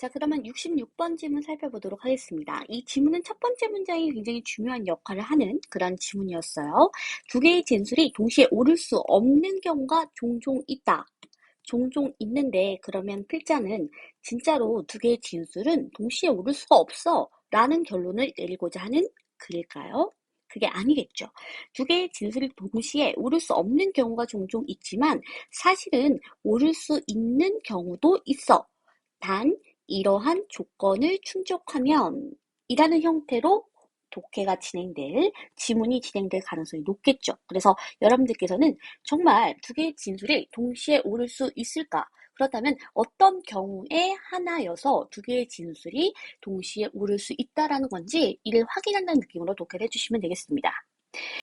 자, 그러면 66번 질문 살펴보도록 하겠습니다. 이 지문은 첫 번째 문장이 굉장히 중요한 역할을 하는 그런 지문이었어요. 두 개의 진술이 동시에 옳을 수 없는 경우가 종종 있다. 종종 있는데 그러면 필자는 진짜로 두 개의 진술은 동시에 옳을 수가 없어 라는 결론을 내리고자 하는 글일까요? 그게 아니겠죠. 두 개의 진술이 동시에 옳을 수 없는 경우가 종종 있지만 사실은 옳을 수 있는 경우도 있어. 단 이러한 조건을 충족하면 이라는 형태로 독해가 진행될, 지문이 진행될 가능성이 높겠죠. 그래서 여러분들께서는 정말 두 개의 진술이 동시에 옳을 수 있을까? 그렇다면 어떤 경우에 하나여서 두 개의 진술이 동시에 옳을 수 있다라는 건지 이를 확인한다는 느낌으로 독해를 해주시면 되겠습니다.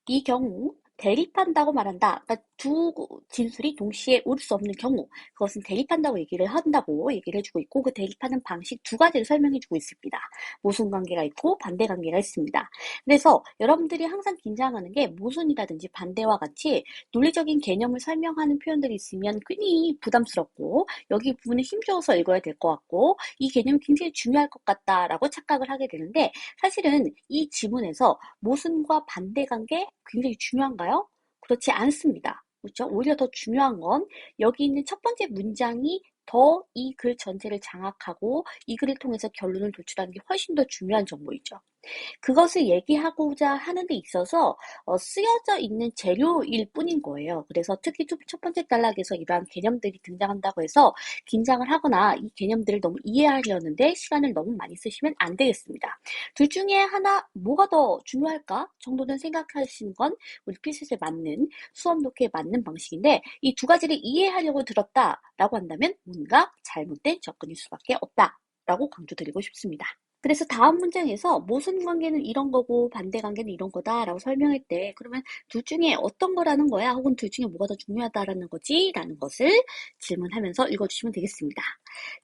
이 경우 대립한다고 말한다. 그러니까 두 진술이 동시에 올 수 없는 경우, 그것은 대립한다고 한다고 얘기를 해주고 있고, 그 대립하는 방식 두 가지를 설명해주고 있습니다. 모순 관계가 있고 반대 관계가 있습니다. 그래서 여러분들이 항상 긴장하는 게 모순이라든지 반대와 같이 논리적인 개념을 설명하는 표현들이 있으면 괜히 부담스럽고 여기 부분에 힘줘서 읽어야 될 것 같고 이 개념이 굉장히 중요할 것 같다라고 착각을 하게 되는데 사실은 이 지문에서 모순과 반대 관계 굉장히 중요한가요? 그렇지 않습니다. 그렇죠? 오히려 더 중요한 건 여기 있는 첫 번째 문장이 더 이 글 전체를 장악하고 이 글을 통해서 결론을 도출하는 게 훨씬 더 중요한 정보이죠. 그것을 얘기하고자 하는 데 있어서 쓰여져 있는 재료일 뿐인 거예요. 그래서 특히 첫 번째 단락에서 이러한 개념들이 등장한다고 해서 긴장을 하거나 이 개념들을 너무 이해하려는데 시간을 너무 많이 쓰시면 안 되겠습니다. 둘 중에 하나 뭐가 더 중요할까 정도는 생각하시는 건 우리 필수에 맞는 수업 독해에 맞는 방식인데 이 두 가지를 이해하려고 들었다라고 한다면 뭔가 잘못된 접근일 수밖에 없다라고 강조드리고 싶습니다. 그래서 다음 문장에서 모순 관계는 이런 거고 반대 관계는 이런 거다라고 설명할 때 그러면 둘 중에 어떤 거라는 거야? 혹은 둘 중에 뭐가 더 중요하다라는 거지? 라는 것을 질문하면서 읽어주시면 되겠습니다.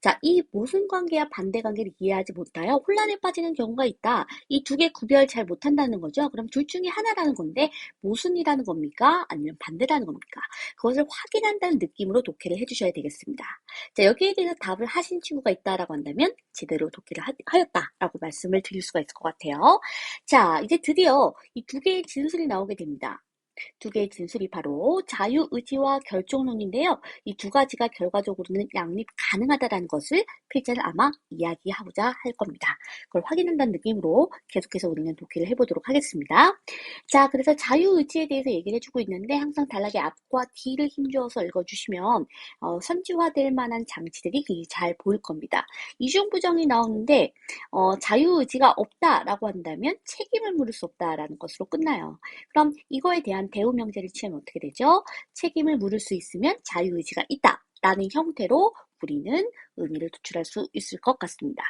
자, 이 모순 관계와 반대 관계를 이해하지 못하여 혼란에 빠지는 경우가 있다. 이 두 개 구별 잘 못한다는 거죠. 그럼 둘 중에 하나라는 건데 모순이라는 겁니까? 아니면 반대라는 겁니까? 그것을 확인한다는 느낌으로 독해를 해주셔야 되겠습니다. 자, 여기에 대해서 답을 하신 친구가 있다라고 한다면 제대로 독해를 하였다라고 말씀을 드릴 수가 있을 것 같아요. 자, 이제 드디어 이 두 개의 진술이 나오게 됩니다. 두 개의 진술이 바로 자유의지와 결정론인데요. 이 두 가지가 결과적으로는 양립 가능하다는 것을 필자는 아마 이야기하고자 할 겁니다. 그걸 확인한다는 느낌으로 계속해서 우리는 독해를 해보도록 하겠습니다. 자, 그래서 자유의지에 대해서 얘기를 해주고 있는데 항상 단락의 앞과 뒤를 힘주어서 읽어주시면 선지화될 만한 장치들이 굉장히 잘 보일 겁니다. 이중부정이 나오는데 자유의지가 없다라고 한다면 책임을 물을 수 없다라는 것으로 끝나요. 그럼 이거에 대한 대우 명제를 취하면 어떻게 되죠? 책임을 물을 수 있으면 자유의지가 있다라는 형태로 우리는 의미를 도출할 수 있을 것 같습니다.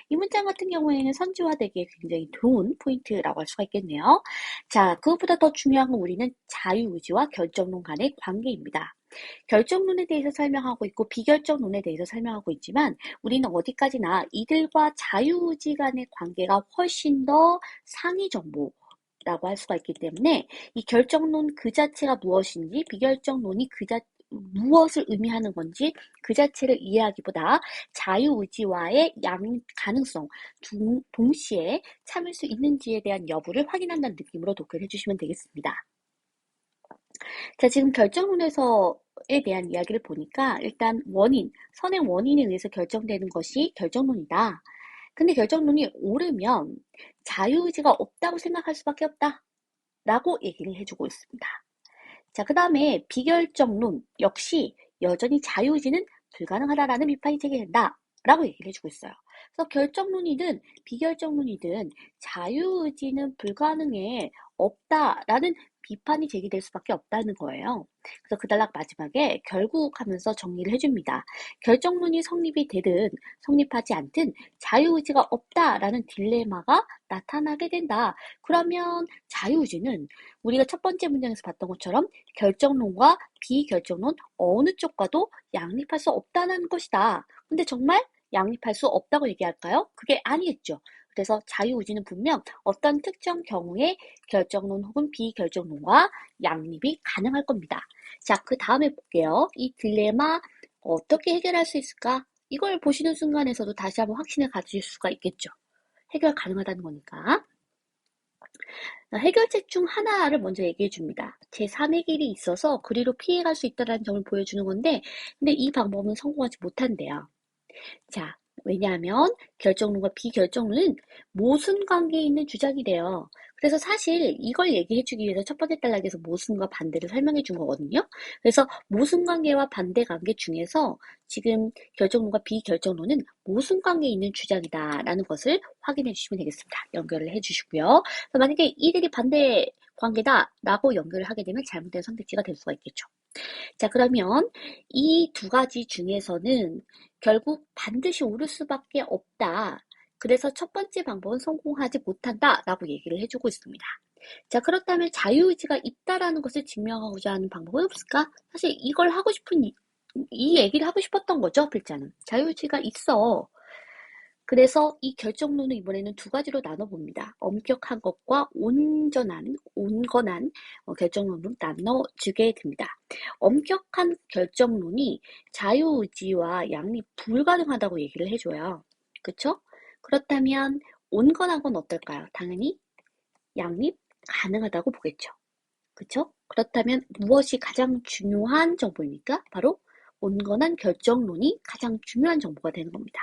이 문장 같은 경우에는 선지화되기에 굉장히 좋은 포인트라고 할 수가 있겠네요. 자, 그것보다 더 중요한 건 우리는 자유의지와 결정론 간의 관계입니다. 결정론에 대해서 설명하고 있고 비결정론에 대해서 설명하고 있지만 우리는 어디까지나 이들과 자유의지 간의 관계가 훨씬 더 상위 정보 라고 할 수가 있기 때문에 이 결정론 그 자체가 무엇인지 비결정론이 무엇을 의미하는 건지 그 자체를 이해하기보다 자유의지와의 양립 가능성 동시에 참을 수 있는지에 대한 여부를 확인한다는 느낌으로 독해를 해주시면 되겠습니다. 자, 지금 결정론에서에 대한 이야기를 보니까 일단 선행 원인에 의해서 결정되는 것이 결정론이다. 근데 결정론이 옳으면 자유의지가 없다고 생각할 수밖에 없다. 라고 얘기를 해주고 있습니다. 자, 그 다음에 비결정론 역시 여전히 자유의지는 불가능하다라는 비판이 제기된다. 라고 얘기를 해주고 있어요. 그래서 결정론이든 비결정론이든 자유의지는 불가능해 없다라는 비판이 제기될 수밖에 없다는 거예요. 그래서 그 단락 마지막에 결국 하면서 정리를 해줍니다. 결정론이 성립이 되든 성립하지 않든 자유의지가 없다라는 딜레마가 나타나게 된다. 그러면 자유의지는 우리가 첫 번째 문장에서 봤던 것처럼 결정론과 비결정론 어느 쪽과도 양립할 수 없다는 것이다. 근데 정말 양립할 수 없다고 얘기할까요? 그게 아니겠죠. 그래서 자유의지는 분명 어떤 특정 경우에 결정론 혹은 비결정론과 양립이 가능할 겁니다. 자, 그 다음에 볼게요. 이 딜레마 어떻게 해결할 수 있을까? 이걸 보시는 순간에서도 다시 한번 확신을 가질 수가 있겠죠. 해결 가능하다는 거니까. 해결책 중 하나를 먼저 얘기해 줍니다. 제3의 길이 있어서 그리로 피해갈 수 있다는 점을 보여주는 건데, 근데 이 방법은 성공하지 못한대요. 자, 왜냐하면 결정론과 비결정론은 모순 관계에 있는 주장이래요. 그래서 사실 이걸 얘기해주기 위해서 첫 번째 단락에서 모순과 반대를 설명해 준 거거든요. 그래서 모순 관계와 반대 관계 중에서 지금 결정론과 비결정론은 모순 관계에 있는 주장이다라는 것을 확인해 주시면 되겠습니다. 연결을 해 주시고요. 만약에 이들이 반대 관계다라고 연결을 하게 되면 잘못된 선택지가 될 수가 있겠죠. 자, 그러면 이 두 가지 중에서는 결국 반드시 옳을 수밖에 없다. 그래서 첫 번째 방법은 성공하지 못한다 라고 얘기를 해주고 있습니다. 자, 그렇다면 자유의지가 있다라는 것을 증명하고자 하는 방법은 없을까? 사실 이걸 하고 싶은 이 얘기를 하고 싶었던 거죠, 필자는. 자유의지가 있어. 그래서 이 결정론을 이번에는 두 가지로 나눠봅니다. 엄격한 것과 온건한 결정론으로 나눠주게 됩니다. 엄격한 결정론이 자유의지와 양립 불가능하다고 얘기를 해줘요. 그쵸? 그렇다면 온건한 건 어떨까요? 당연히 양립 가능하다고 보겠죠. 그쵸? 그렇다면 무엇이 가장 중요한 정보입니까? 바로 온건한 결정론이 가장 중요한 정보가 되는 겁니다.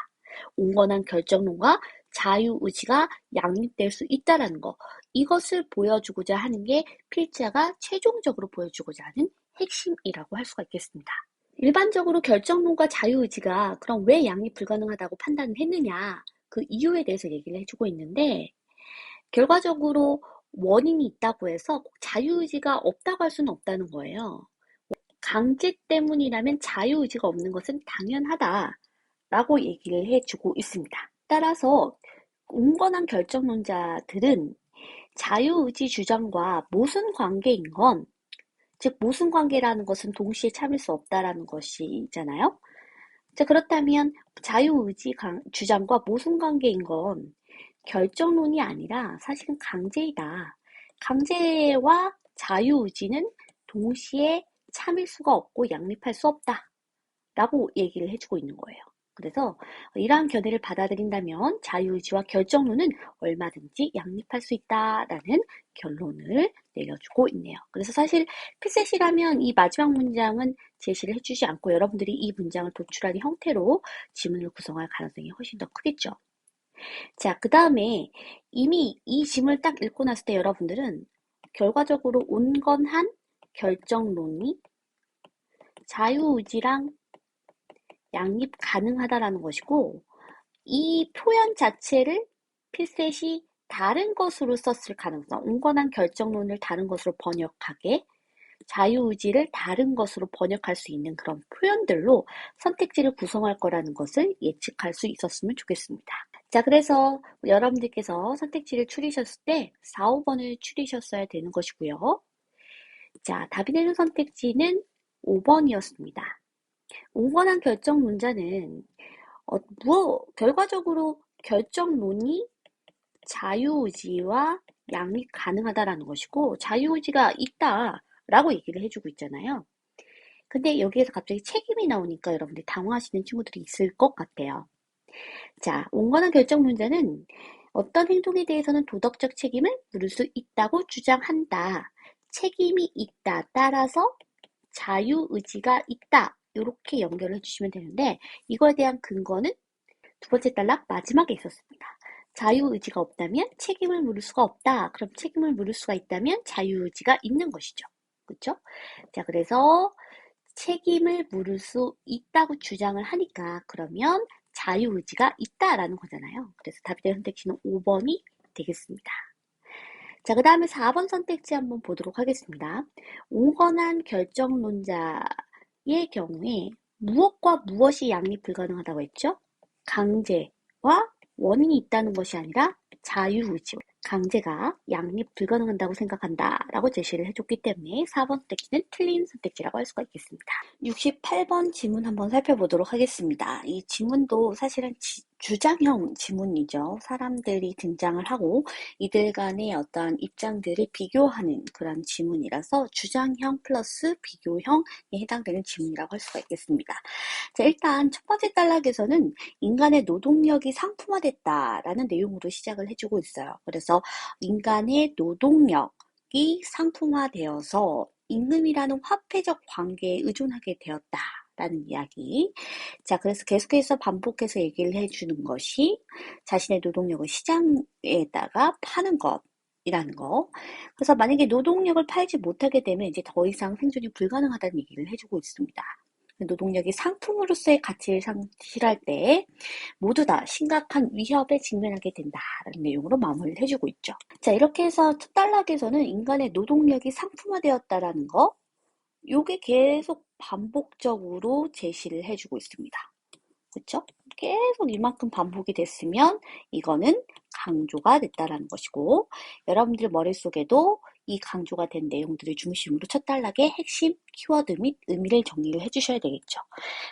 온건한 결정론과 자유의지가 양립될 수 있다는 거, 이것을 보여주고자 하는 게 필자가 최종적으로 보여주고자 하는 핵심이라고 할 수가 있겠습니다. 일반적으로 결정론과 자유의지가 그럼 왜 양립 불가능하다고 판단을 했느냐, 그 이유에 대해서 얘기를 해주고 있는데, 결과적으로 원인이 있다고 해서 꼭 자유의지가 없다고 할 수는 없다는 거예요. 강제 때문이라면 자유의지가 없는 것은 당연하다라고 얘기를 해주고 있습니다. 따라서 온건한 결정론자들은 자유의지 주장과 모순 관계인 건, 즉 모순 관계라는 것은 동시에 참을 수 없다라는 것이잖아요. 자, 그렇다면 자유의지 주장과 모순 관계인 건 결정론이 아니라 사실은 강제이다. 강제와 자유의지는 동시에 참을 수가 없고 양립할 수 없다. 라고 얘기를 해주고 있는 거예요. 그래서 이러한 견해를 받아들인다면 자유의지와 결정론은 얼마든지 양립할 수 있다라는 결론을 내려주고 있네요. 그래서 사실 필셋이라면 이 마지막 문장은 제시를 해주지 않고 여러분들이 이 문장을 도출하는 형태로 지문을 구성할 가능성이 훨씬 더 크겠죠. 자, 그 다음에 이미 이 지문을 딱 읽고 났을 때 여러분들은 결과적으로 온건한 결정론이 자유의지랑 양립 가능하다라는 것이고, 이 표현 자체를 필셋이 다른 것으로 썼을 가능성, 온건한 결정론을 다른 것으로 번역하게, 자유의지를 다른 것으로 번역할 수 있는 그런 표현들로 선택지를 구성할 거라는 것을 예측할 수 있었으면 좋겠습니다. 자, 그래서 여러분들께서 선택지를 추리셨을 때 4, 5번을 추리셨어야 되는 것이고요. 자, 답이 되는 선택지는 5번이었습니다. 온건한 결정론자는 결과적으로 결정론이 자유의지와 양립 가능하다라는 것이고 자유의지가 있다라고 얘기를 해주고 있잖아요. 근데 여기에서 갑자기 책임이 나오니까 여러분들이 당황하시는 친구들이 있을 것 같아요. 자, 온건한 결정론자는 어떤 행동에 대해서는 도덕적 책임을 물을 수 있다고 주장한다. 책임이 있다. 따라서 자유의지가 있다. 이렇게 연결을 해주시면 되는데 이거에 대한 근거는 두 번째 단락 마지막에 있었습니다. 자유의지가 없다면 책임을 물을 수가 없다. 그럼 책임을 물을 수가 있다면 자유의지가 있는 것이죠. 그렇죠? 자, 그래서 책임을 물을 수 있다고 주장을 하니까 그러면 자유의지가 있다라는 거잖아요. 그래서 답이 되는 선택지는 5번이 되겠습니다. 자, 그 다음에 4번 선택지 한번 보도록 하겠습니다. 온건한 결정론자의 경우에 무엇과 무엇이 양립 불가능하다고 했죠? 강제와 원인이 있다는 것이 아니라 자유의지, 강제가 양립 불가능하다고 생각한다라고 제시를 해줬기 때문에 4번 선택지는 틀린 선택지라고 할 수가 있겠습니다. 68번 지문 한번 살펴보도록 하겠습니다. 이 지문도 사실은 주장형 지문이죠. 사람들이 등장을 하고 이들 간의 어떤 입장들을 비교하는 그런 지문이라서 주장형 플러스 비교형에 해당되는 지문이라고 할 수가 있겠습니다. 자, 일단 첫 번째 단락에서는 인간의 노동력이 상품화됐다라는 내용으로 시작을 해주고 있어요. 그래서 인간의 노동력이 상품화되어서 임금이라는 화폐적 관계에 의존하게 되었다라는 이야기. 자, 그래서 계속해서 반복해서 얘기를 해주는 것이 자신의 노동력을 시장에다가 파는 것이라는 거. 그래서 만약에 노동력을 팔지 못하게 되면 이제 더 이상 생존이 불가능하다는 얘기를 해주고 있습니다. 노동력이 상품으로서의 가치를 상실할 때 모두 다 심각한 위협에 직면하게 된다라는 내용으로 마무리를 해주고 있죠. 자, 이렇게 해서 첫 단락에서는 인간의 노동력이 상품화되었다라는 거, 요게 계속 반복적으로 제시를 해주고 있습니다. 그쵸? 계속 이만큼 반복이 됐으면 이거는 강조가 됐다라는 것이고, 여러분들 머릿속에도 이 강조가 된 내용들을 중심으로 첫 단락의 핵심 키워드 및 의미를 정리를 해주셔야 되겠죠.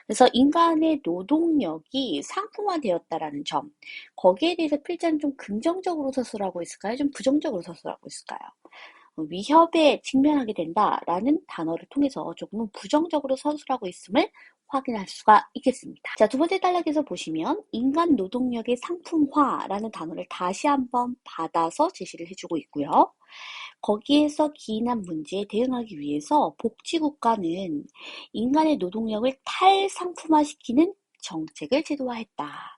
그래서 인간의 노동력이 상품화되었다라는 점, 거기에 대해서 필자는 좀 긍정적으로 서술하고 있을까요? 좀 부정적으로 서술하고 있을까요? 위협에 직면하게 된다라는 단어를 통해서 조금은 부정적으로 서술하고 있음을 확인할 수가 있겠습니다. 자, 두 번째 단락에서 보시면 인간 노동력의 상품화라는 단어를 다시 한번 받아서 제시를 해주고 있고요. 거기에서 기인한 문제에 대응하기 위해서 복지국가는 인간의 노동력을 탈상품화시키는 정책을 제도화했다.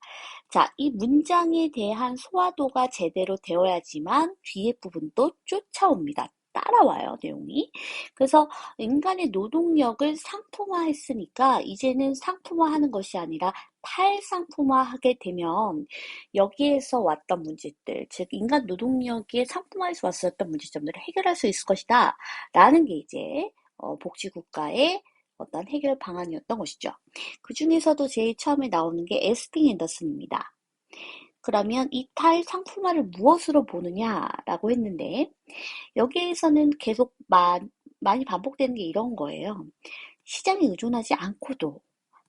자, 이 문장에 대한 소화도가 제대로 되어야지만 뒤에 부분도 쫓아옵니다. 따라와요, 내용이. 그래서 인간의 노동력을 상품화했으니까 이제는 상품화하는 것이 아니라 탈상품화하게 되면 여기에서 왔던 문제들, 즉 인간 노동력의 상품화에서 왔었던 문제점들을 해결할 수 있을 것이다 라는 게 이제 복지국가의 어떤 해결 방안이었던 것이죠. 그 중에서도 제일 처음에 나오는 게 에스핑 앤더슨입니다. 그러면 이 탈상품화를 무엇으로 보느냐라고 했는데 여기에서는 계속 많이 반복되는 게 이런 거예요. 시장에 의존하지 않고도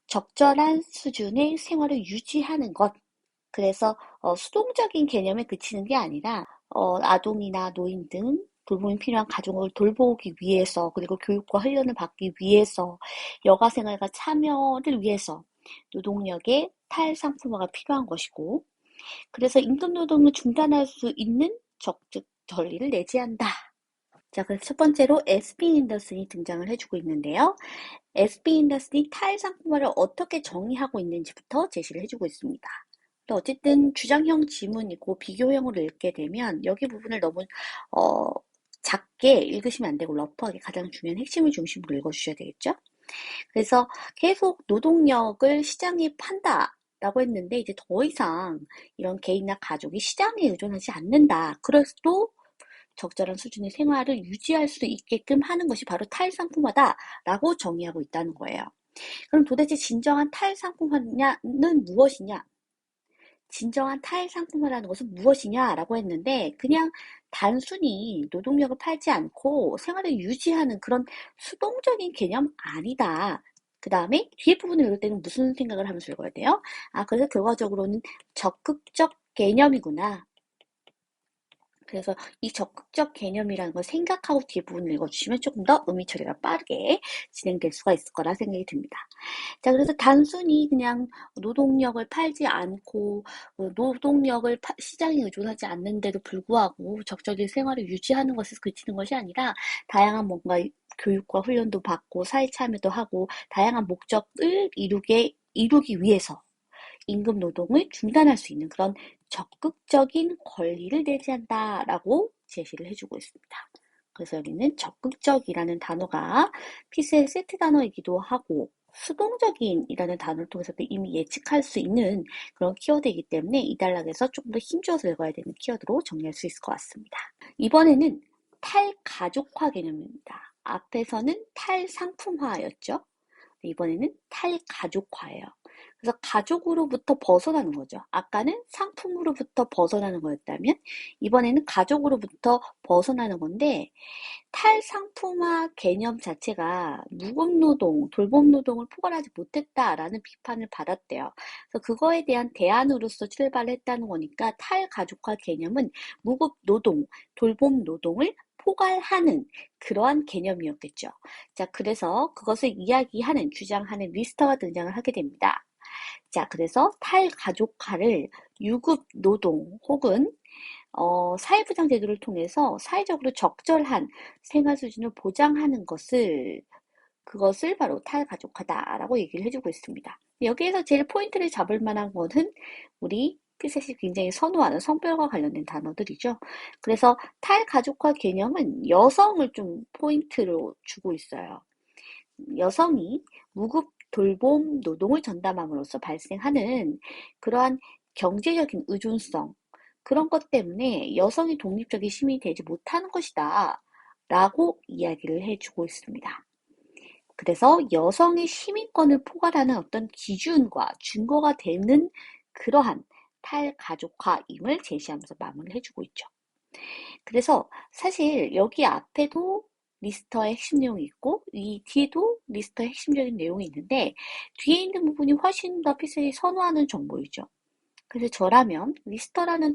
적절한 수준의 생활을 유지하는 것. 그래서 수동적인 개념에 그치는 게 아니라 아동이나 노인 등 돌봄이 필요한 가족을 돌보기 위해서 그리고 교육과 훈련을 받기 위해서 여가 생활과 참여를 위해서 노동력의 탈상품화가 필요한 것이고 그래서 임금 노동을 중단할 수 있는 적극 전리를 내재한다. 자, 그래서 첫 번째로 에스피 앤더슨이 등장을 해주고 있는데요. 에스피 앤더슨이 탈상품화를 어떻게 정의하고 있는지부터 제시를 해주고 있습니다. 또 어쨌든 주장형 지문이고 비교형으로 읽게 되면 여기 부분을 너무 작게 읽으시면 안 되고 러프하게 가장 중요한 핵심을 중심으로 읽어주셔야 되겠죠. 그래서 계속 노동력을 시장에 판다. 라고 했는데 이제 더 이상 이런 개인이나 가족이 시장에 의존하지 않는다. 그래도 적절한 수준의 생활을 유지할 수 있게끔 하는 것이 바로 탈상품화다라고 정의하고 있다는 거예요. 그럼 도대체 진정한 탈상품화는 무엇이냐? 진정한 탈상품화라는 것은 무엇이냐라고 했는데 그냥 단순히 노동력을 팔지 않고 생활을 유지하는 그런 수동적인 개념 아니다. 그 다음에 뒤에 부분을 읽을 때는 무슨 생각을 하면서 읽어야 돼요? 그래서 결과적으로는 적극적 개념이구나. 그래서 이 적극적 개념이라는 걸 생각하고 뒤에 부분을 읽어주시면 조금 더 의미 처리가 빠르게 진행될 수가 있을 거라 생각이 듭니다. 자, 그래서 단순히 그냥 노동력을 팔지 않고 노동력을 시장에 의존하지 않는데도 불구하고 적절히 생활을 유지하는 것에 그치는 것이 아니라 다양한 뭔가 교육과 훈련도 받고 사회 참여도 하고 다양한 목적을 이루기 위해서 임금 노동을 중단할 수 있는 그런 적극적인 권리를 내재한다라고 제시를 해주고 있습니다. 그래서 여기는 적극적이라는 단어가 피스의 세트 단어이기도 하고 수동적인이라는 단어를 통해서도 이미 예측할 수 있는 그런 키워드이기 때문에 이 단락에서 조금 더 힘줘서 읽어야 되는 키워드로 정리할 수 있을 것 같습니다. 이번에는 탈가족화 개념입니다. 앞에서는 탈상품화였죠. 이번에는 탈가족화예요. 그래서 가족으로부터 벗어나는 거죠. 아까는 상품으로부터 벗어나는 거였다면 이번에는 가족으로부터 벗어나는 건데 탈상품화 개념 자체가 무급노동, 돌봄노동을 포괄하지 못했다라는 비판을 받았대요. 그래서 그거에 대한 대안으로서 출발을 했다는 거니까 탈가족화 개념은 무급노동, 돌봄노동을 포괄하는 그러한 개념이었겠죠. 자, 그래서 그것을 이야기하는, 주장하는 리스터가 등장을 하게 됩니다. 자, 그래서 탈가족화를 유급노동 혹은 사회보장 제도를 통해서 사회적으로 적절한 생활 수준을 보장하는 그것을 바로 탈가족화다라고 얘기를 해주고 있습니다. 여기에서 제일 포인트를 잡을 만한 것은 우리 피셋이 굉장히 선호하는 성별과 관련된 단어들이죠. 그래서 탈가족화 개념은 여성을 좀 포인트로 주고 있어요. 여성이 무급 돌봄 노동을 전담함으로써 발생하는 그러한 경제적인 의존성, 그런 것 때문에 여성이 독립적인 시민이 되지 못하는 것이다 라고 이야기를 해주고 있습니다. 그래서 여성의 시민권을 포괄하는 어떤 기준과 증거가 되는 그러한 탈가족화임을 제시하면서 마무리를 해주고 있죠. 그래서 사실 여기 앞에도 리스터의 핵심 내용이 있고 이 뒤에도 리스터의 핵심적인 내용이 있는데 뒤에 있는 부분이 훨씬 더 피셋이 선호하는 정보이죠. 그래서 저라면 리스터라는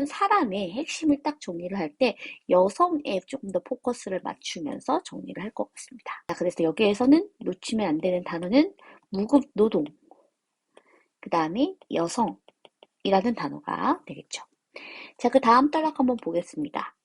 사람의 핵심을 딱 정리를 할 때 여성에 조금 더 포커스를 맞추면서 정리를 할 것 같습니다. 그래서 여기에서는 놓치면 안 되는 단어는 무급노동, 그 다음에 여성이라는 단어가 되겠죠. 자, 그 다음 단락 한번 보겠습니다.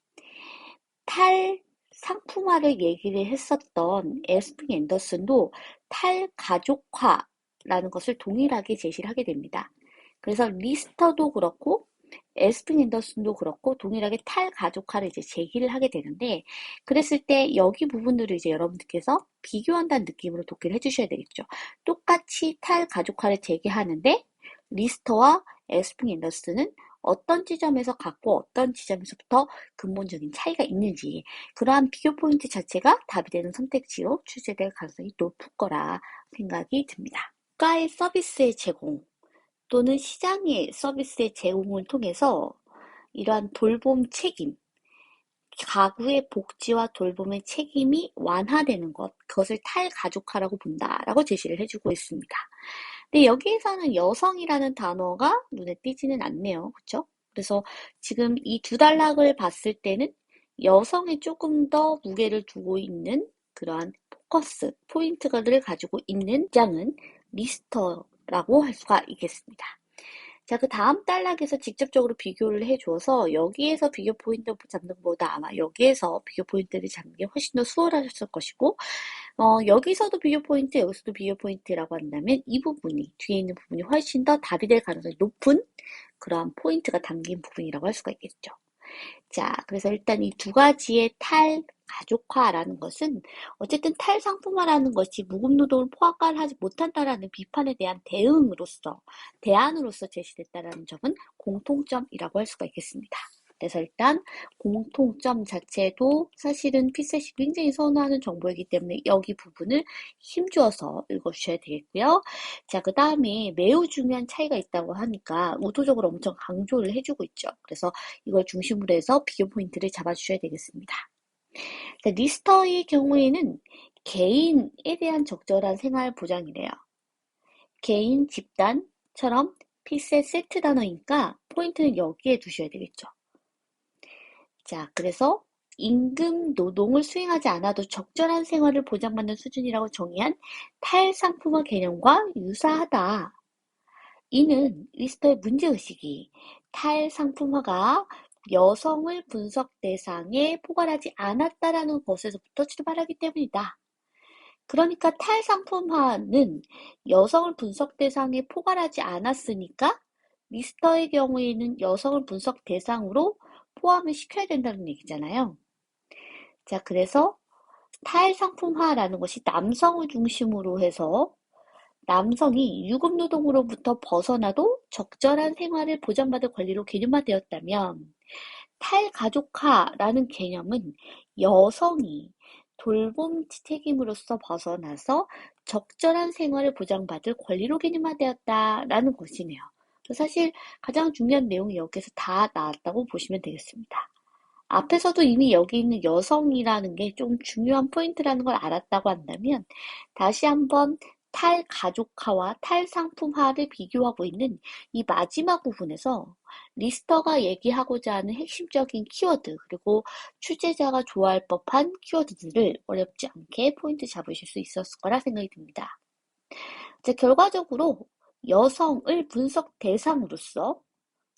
탈상품화를 얘기를 했었던 에스핑 앤더슨도 탈가족화라는 것을 동일하게 제시를 하게 됩니다. 그래서 리스터도 그렇고 에스핑 앤더슨도 그렇고 동일하게 탈가족화를 이제 제기를 하게 되는데 그랬을 때 여기 부분들을 이제 여러분들께서 비교한다는 느낌으로 독해를 해주셔야 되겠죠. 똑같이 탈가족화를 제기하는데 리스터와 에스핑 앤더슨은 어떤 지점에서 갖고 어떤 지점에서부터 근본적인 차이가 있는지 그러한 비교 포인트 자체가 답이 되는 선택지로 출제될 가능성이 높을 거라 생각이 듭니다. 국가의 서비스의 제공 또는 시장의 서비스의 제공을 통해서 이러한 돌봄 책임, 가구의 복지와 돌봄의 책임이 완화되는 그것을 탈가족화라고 본다라고 제시를 해주고 있습니다. 근데 여기에서는 여성이라는 단어가 눈에 띄지는 않네요. 그렇죠? 그래서 지금 이 두 단락을 봤을 때는 여성에 조금 더 무게를 두고 있는 그러한 포인트를 가지고 있는 장은 리스터라고 할 수가 있겠습니다. 자, 그 다음 단락에서 직접적으로 비교를 해줘서 여기에서 비교 포인트 잡는 것보다 아마 여기에서 비교 포인트를 잡는 게 훨씬 더 수월하셨을 것이고 여기서도 비교 포인트, 여기서도 비교 포인트라고 한다면 이 부분이, 뒤에 있는 부분이 훨씬 더 답이 될 가능성이 높은 그러한 포인트가 담긴 부분이라고 할 수가 있겠죠. 자, 그래서 일단 이 두 가지의 탈가족화라는 것은 어쨌든 탈상품화라는 것이 무급노동을 포괄하지 못한다라는 비판에 대한 대안으로서 제시됐다라는 점은 공통점이라고 할 수가 있겠습니다. 그래서 일단 공통점 자체도 사실은 피셋이 굉장히 선호하는 정보이기 때문에 여기 부분을 힘주어서 읽어주셔야 되겠고요. 자, 그 다음에 매우 중요한 차이가 있다고 하니까 의도적으로 엄청 강조를 해주고 있죠. 그래서 이걸 중심으로 해서 비교 포인트를 잡아주셔야 되겠습니다. 자, 리스터의 경우에는 개인에 대한 적절한 생활 보장이래요. 개인, 집단처럼 피셋 세트 단어니까 포인트는 여기에 두셔야 되겠죠. 자, 그래서 임금 노동을 수행하지 않아도 적절한 생활을 보장받는 수준이라고 정의한 탈상품화 개념과 유사하다. 이는 리스터의 문제의식이 탈상품화가 여성을 분석 대상에 포괄하지 않았다라는 것에서부터 출발하기 때문이다. 그러니까 탈상품화는 여성을 분석 대상에 포괄하지 않았으니까 리스터의 경우에는 여성을 분석 대상으로 포함을 시켜야 된다는 얘기잖아요. 자, 그래서 탈상품화라는 것이 남성을 중심으로 해서 남성이 유급노동으로부터 벗어나도 적절한 생활을 보장받을 권리로 개념화되었다면 탈가족화라는 개념은 여성이 돌봄 책임으로서 벗어나서 적절한 생활을 보장받을 권리로 개념화되었다라는 것이네요. 사실 가장 중요한 내용이 여기서 다 나왔다고 보시면 되겠습니다. 앞에서도 이미 여기 있는 여성이라는 게 좀 중요한 포인트라는 걸 알았다고 한다면 다시 한번 탈가족화와 탈상품화를 비교하고 있는 이 마지막 부분에서 리스터가 얘기하고자 하는 핵심적인 키워드 그리고 취재자가 좋아할 법한 키워드들을 어렵지 않게 포인트 잡으실 수 있었을 거라 생각이 듭니다. 이제 결과적으로 여성을 분석 대상으로서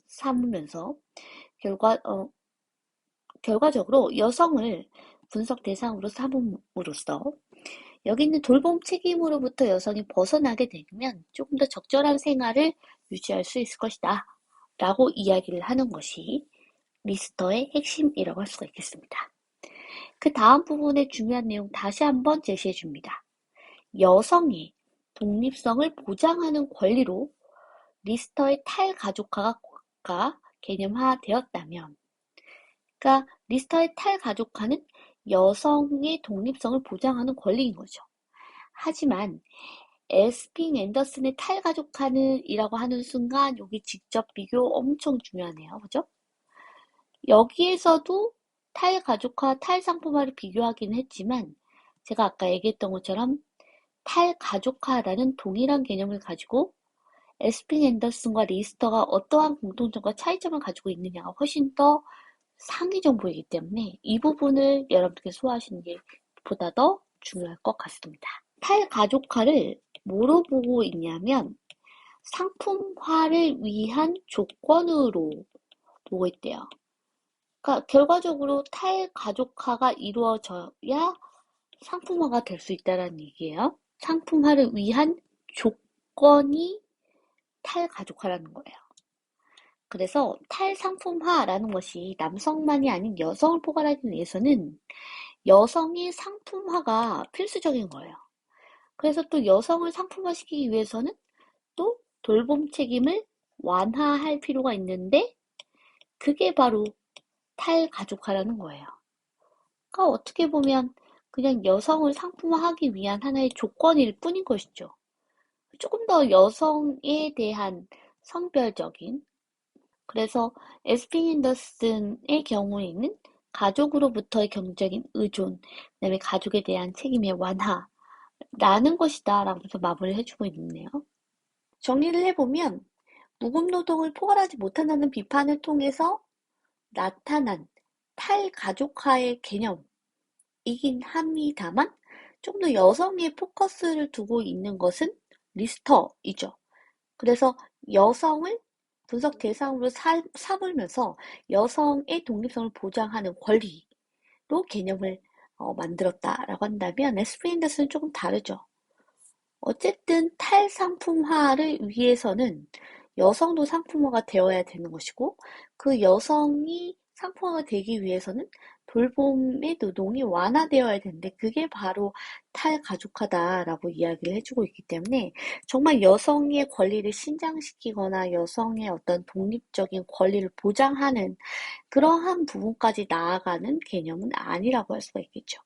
삼으면서 결과적으로 여성을 분석 대상으로 삼음으로써 여기 있는 돌봄 책임으로부터 여성이 벗어나게 되면 조금 더 적절한 생활을 유지할 수 있을 것이다 라고 이야기를 하는 것이 리스터의 핵심이라고 할 수가 있겠습니다. 그 다음 부분의 중요한 내용 다시 한번 제시해 줍니다. 여성의 독립성을 보장하는 권리로 리스터의 탈가족화가 개념화되었다면 그러니까 리스터의 탈가족화는 여성의 독립성을 보장하는 권리인 거죠. 하지만 에스핑 앤더슨의 탈가족화는 이라고 하는 순간 여기 직접 비교 엄청 중요하네요. 그죠? 여기에서도 탈가족화, 탈상품화를 비교하기는 했지만 제가 아까 얘기했던 것처럼 탈가족화라는 동일한 개념을 가지고 에스핑 앤더슨과 리스터가 어떠한 공통점과 차이점을 가지고 있느냐가 훨씬 더 상위 정보이기 때문에 이 부분을 여러분께 소화하시는 게 보다 더 중요할 것 같습니다. 탈가족화를 뭐로 보고 있냐면 상품화를 위한 조건으로 보고 있대요. 그러니까 결과적으로 탈가족화가 이루어져야 상품화가 될 수 있다는 얘기예요. 상품화를 위한 조건이 탈가족화라는 거예요. 그래서 탈상품화라는 것이 남성만이 아닌 여성을 포괄하기 위해서는 여성의 상품화가 필수적인 거예요. 그래서 또 여성을 상품화시키기 위해서는 또 돌봄 책임을 완화할 필요가 있는데 그게 바로 탈가족화라는 거예요. 그러니까 어떻게 보면 그냥 여성을 상품화하기 위한 하나의 조건일 뿐인 것이죠. 조금 더 여성에 대한 성별적인 그래서 에스핀 앤더슨의 경우에는 가족으로부터의 경제적인 의존, 그다음에 가족에 대한 책임의 완화라는 것이다 라고 해서 마무리를 해주고 있네요. 정리를 해보면 무급노동을 포괄하지 못한다는 비판을 통해서 나타난 탈가족화의 개념이긴 합니다만 좀 더 여성의 포커스를 두고 있는 것은 리스터이죠. 그래서 여성을 분석 대상으로 삼으면서 여성의 독립성을 보장하는 권리로 개념을 만들었다라고 한다면 에스프린더스는 조금 다르죠. 어쨌든 탈상품화를 위해서는 여성도 상품화가 되어야 되는 것이고 그 여성이 상품화가 되기 위해서는 돌봄의 노동이 완화되어야 되는데 그게 바로 탈가족화다라고 이야기를 해주고 있기 때문에 정말 여성의 권리를 신장시키거나 여성의 어떤 독립적인 권리를 보장하는 그러한 부분까지 나아가는 개념은 아니라고 할 수가 있겠죠.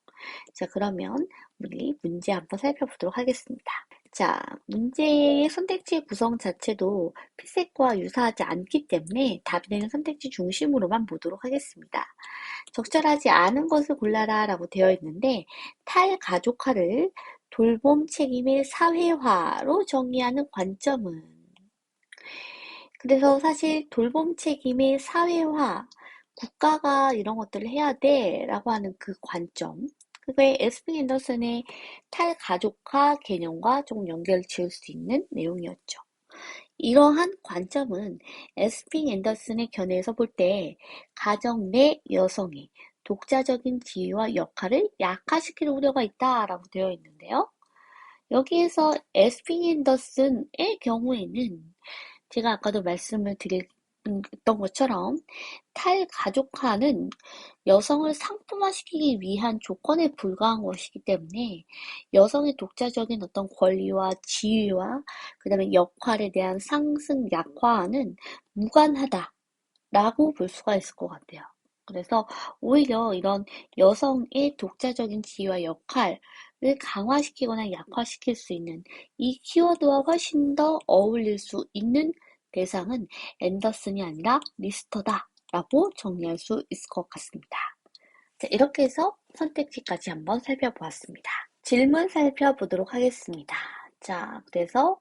자, 그러면 우리 문제 한번 살펴보도록 하겠습니다. 자, 문제의 선택지의 구성 자체도 필색과 유사하지 않기 때문에 답이 되는 선택지 중심으로만 보도록 하겠습니다. 적절하지 않은 것을 골라라 라고 되어 있는데 탈가족화를 돌봄 책임의 사회화로 정의하는 관점은 그래서 사실 돌봄 책임의 사회화 국가가 이런 것들을 해야 돼 라고 하는 그 관점 그게 에스핑 앤더슨의 탈가족화 개념과 조금 연결을 지을 수 있는 내용이었죠. 이러한 관점은 에스핑 앤더슨의 견해에서 볼 때 가정 내 여성의 독자적인 지위와 역할을 약화시킬 우려가 있다라고 되어 있는데요. 여기에서 에스핑 앤더슨의 경우에는 제가 아까도 말씀을 드렸던 것처럼 탈가족화는 여성을 상품화시키기 위한 조건에 불과한 것이기 때문에 여성의 독자적인 어떤 권리와 지위와 그 다음에 역할에 대한 상승 약화와는 무관하다라고 볼 수가 있을 것 같아요. 그래서 오히려 이런 여성의 독자적인 지위와 역할을 강화시키거나 약화시킬 수 있는 이 키워드와 훨씬 더 어울릴 수 있는 대상은 앤더슨이 아니라 리스터다라고 정리할 수 있을 것 같습니다. 자, 이렇게 해서 선택지까지 한번 살펴보았습니다. 질문 살펴보도록 하겠습니다. 자, 그래서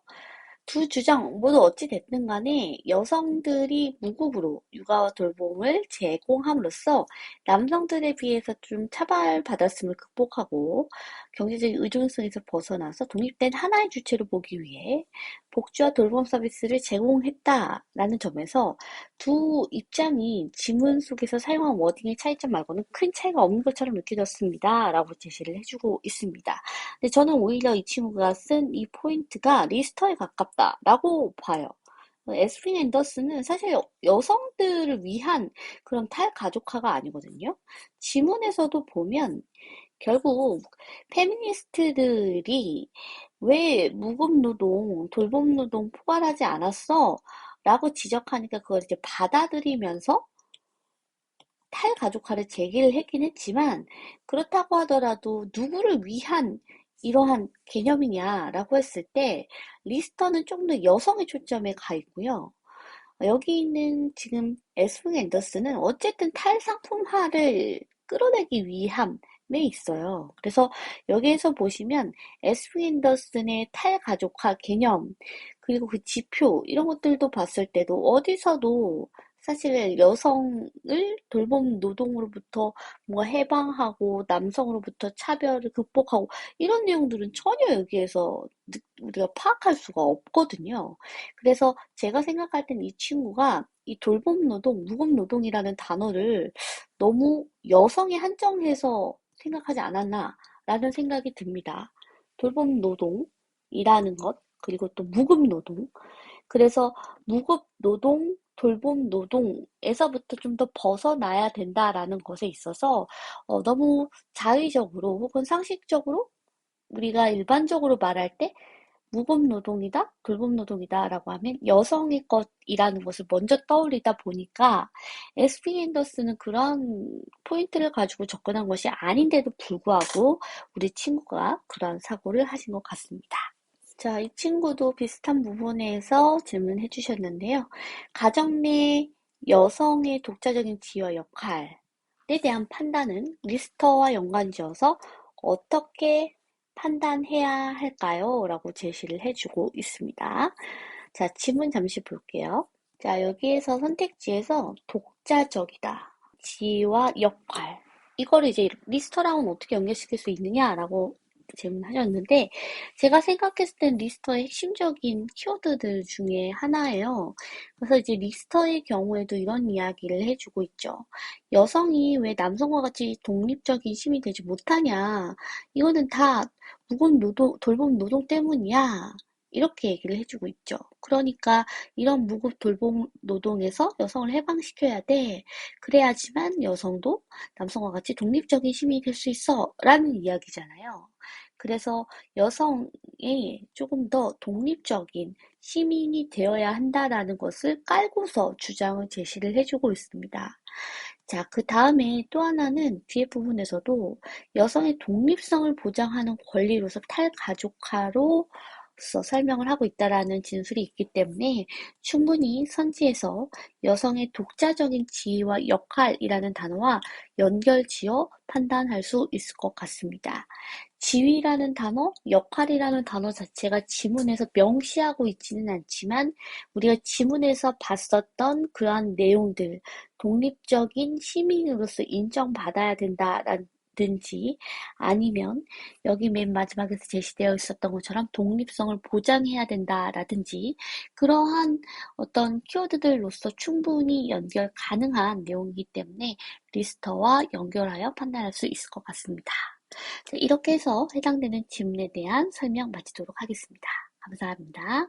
두 주장 모두 어찌 됐든 간에 여성들이 무급으로 육아와 돌봄을 제공함으로써 남성들에 비해서 좀 차별받았음을 극복하고 경제적인 의존성에서 벗어나서 독립된 하나의 주체로 보기 위해 복지와 돌봄 서비스를 제공했다라는 점에서 두 입장이 지문 속에서 사용한 워딩의 차이점 말고는 큰 차이가 없는 것처럼 느껴졌습니다. 라고 제시를 해주고 있습니다. 근데 저는 오히려 이 친구가 쓴 이 포인트가 리스터에 가깝다라고 봐요. 에스핀 앤더슨은 사실 여성들을 위한 그런 탈가족화가 아니거든요. 지문에서도 보면 결국 페미니스트들이 왜 무급노동, 돌봄노동 포괄하지 않았어? 라고 지적하니까 그걸 이제 받아들이면서 탈가족화를 제기를 했긴 했지만 그렇다고 하더라도 누구를 위한 이러한 개념이냐라고 했을 때 리스터는 좀 더 여성의 초점에 가 있고요. 여기 있는 지금 에스프 앤더슨은 어쨌든 탈상품화를 끌어내기 위함에 있어요. 그래서 여기에서 보시면 에스프 앤더슨의 탈가족화 개념 그리고 그 지표 이런 것들도 봤을 때도 어디서도 사실 여성을 돌봄 노동으로부터 뭔가 해방하고 남성으로부터 차별을 극복하고 이런 내용들은 전혀 여기에서 우리가 파악할 수가 없거든요. 그래서 제가 생각할 땐 이 친구가 이 돌봄 노동, 무급 노동이라는 단어를 너무 여성에 한정해서 생각하지 않았나라는 생각이 듭니다. 돌봄 노동이라는 것, 그리고 또 무급 노동. 그래서 무급 노동, 돌봄 노동에서부터 좀 더 벗어나야 된다라는 것에 있어서 너무 자의적으로 혹은 상식적으로 우리가 일반적으로 말할 때 무급 노동이다, 돌봄 노동이다라고 하면 여성의 것이라는 것을 먼저 떠올리다 보니까 에스피 앤더스는 그런 포인트를 가지고 접근한 것이 아닌데도 불구하고 우리 친구가 그런 사고를 하신 것 같습니다. 자, 이 친구도 비슷한 부분에서 질문해 주셨는데요. 가정 내 여성의 독자적인 지위와 역할에 대한 판단은 리스터와 연관지어서 어떻게 판단해야 할까요? 라고 제시를 해주고 있습니다. 자, 지문 잠시 볼게요. 자, 여기에서 선택지에서 독자적이다. 지위와 역할. 이거를 이제 리스터랑은 어떻게 연결시킬 수 있느냐라고 질문하셨는데, 제가 생각했을 땐 리스터의 핵심적인 키워드들 중에 하나예요. 그래서 이제 리스터의 경우에도 이런 이야기를 해주고 있죠. 여성이 왜 남성과 같이 독립적인 힘이 되지 못하냐. 이거는 다 무급 노동, 돌봄 노동 때문이야. 이렇게 얘기를 해주고 있죠. 그러니까 이런 무급 돌봄 노동에서 여성을 해방시켜야 돼. 그래야지만 여성도 남성과 같이 독립적인 힘이 될 수 있어. 라는 이야기잖아요. 그래서 여성이 조금 더 독립적인 시민이 되어야 한다라는 것을 깔고서 주장을 제시를 해주고 있습니다. 자, 그 다음에 또 하나는 뒤에 부분에서도 여성의 독립성을 보장하는 권리로서 탈가족화로 설명을 하고 있다라는 진술이 있기 때문에 충분히 선지에서 여성의 독자적인 지위와 역할이라는 단어와 연결지어 판단할 수 있을 것 같습니다. 지위라는 단어, 역할이라는 단어 자체가 지문에서 명시하고 있지는 않지만 우리가 지문에서 봤었던 그러한 내용들, 독립적인 시민으로서 인정받아야 된다라든지 아니면 여기 맨 마지막에서 제시되어 있었던 것처럼 독립성을 보장해야 된다라든지 그러한 어떤 키워드들로서 충분히 연결 가능한 내용이기 때문에 리스터와 연결하여 판단할 수 있을 것 같습니다. 자, 이렇게 해서 해당되는 질문에 대한 설명 마치도록 하겠습니다. 감사합니다.